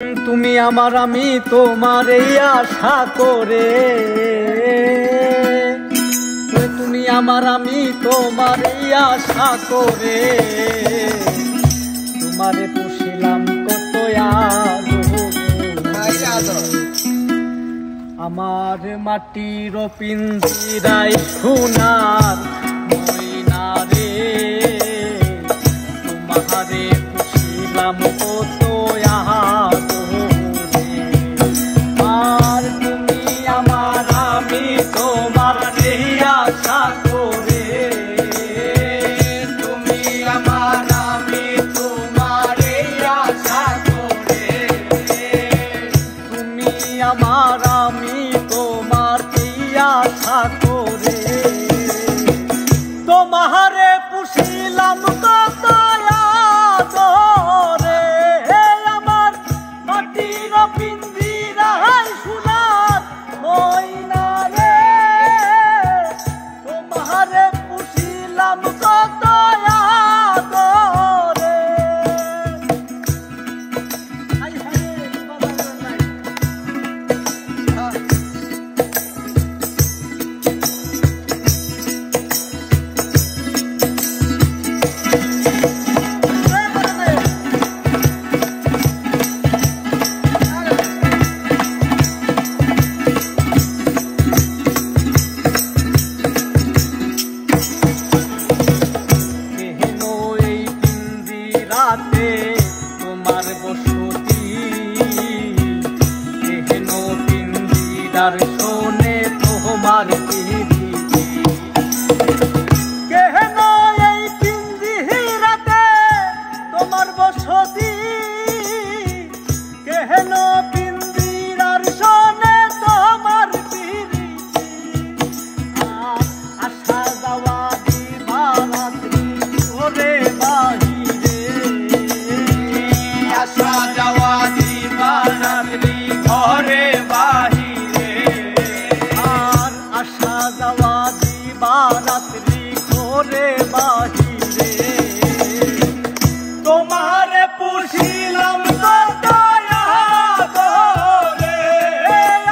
তুমি আমার আমি তোমার এই আশা করে, তুমি আমার আমি তোমার এই আশা করে, তোমারে পুষিলাম কত আমার মাটির পিঞ্জিরায় সোনার ময়না রে, তোমারে পুষিলাম কত আর তুমি আমার আমি তোমার এই আশা করে, তুমি আমার আমি তোমার এই আশা করে, তুমি আমার আমি তোমার এই আশা করে, তোমারে পুষিলাম কত আদরে, আমার মাটির পিঞ্জিরায় সোনার ময়না রে, তোমারে পুষিলাম কত আদরে। তোমার বসতি কেন পিঞ্জিরার শোনে তোমার পিরিতি, কেন এই পিঞ্জিরাতে তোমার বসতি, কেন পিঞ্জিরার শোনে তোমার পিরিতি, আশা যাওয়া দিবারাত্রি ওরে বাহিরে, আশা যাওয়া দিবারাত্রি ঘরে বাহিরে, আর আশা যাওয়া দিবারাত্রি ঘরে বাহিরে, তোমারে পুষিলাম কত আদরে,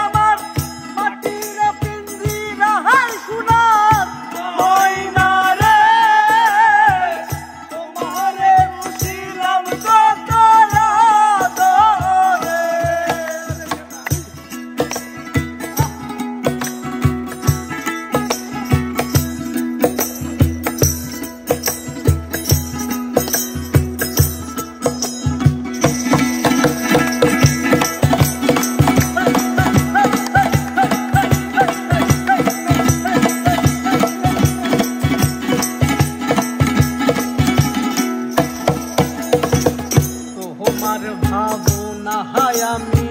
আমার মাটির পিঞ্জিরায় সোনার ময়না রে, তোমারে পুষিলাম কত আদরে। তোমার ভাবনা হায় আমি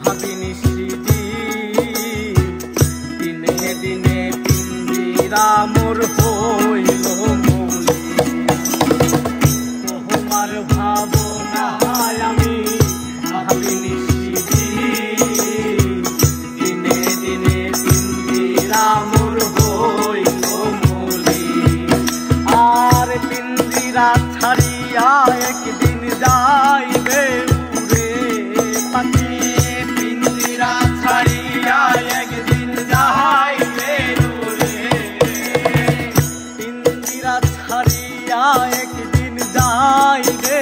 ভাবিনি সেদিন, দিনে দিনে পিঞ্জিরা মোর হইল মলি, তোমার ভাবনা হায় আমি ভাবিনি সেদিন, দিনে দিনে পিঞ্জিরা মোর হইল মলি, আর পিঞ্জিরা ছাড়িয়া একদিন যাইবে উড়ে পাখি, পিঞ্জিরা ছাড়িয়া একদিন যাইবে উড়ে, পিঞ্জিরা ছাড়িয়া একদিন যাইবে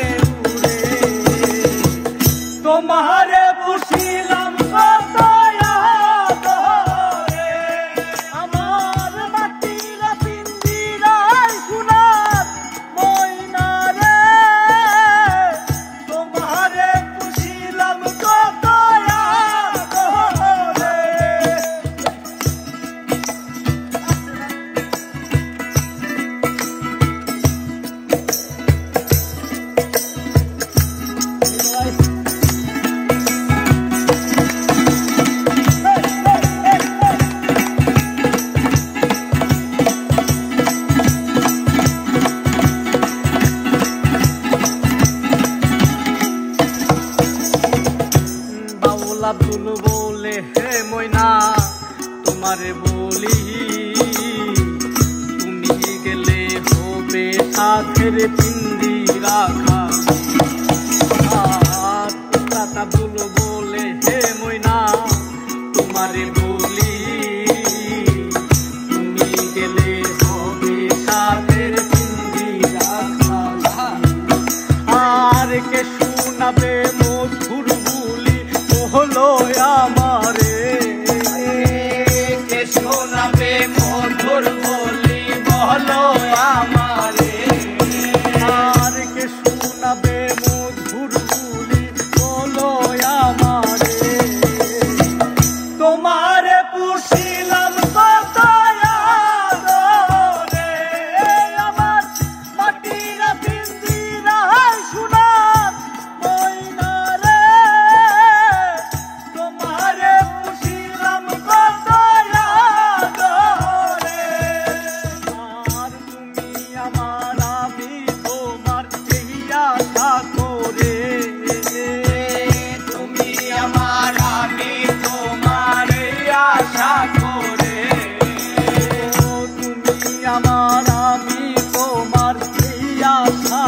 উড়ে, তোমারে পুষিলাম কত আদরে, আমার মাটির পিঞ্জিরায় সোনার ময়না রে, তোমারে পুষিলাম কত আদরে। আব্দুল বলে হে ময়না তোমারে বলি, তুমি গেলে হবে সাথের পিঞ্জিরা খালি, আশা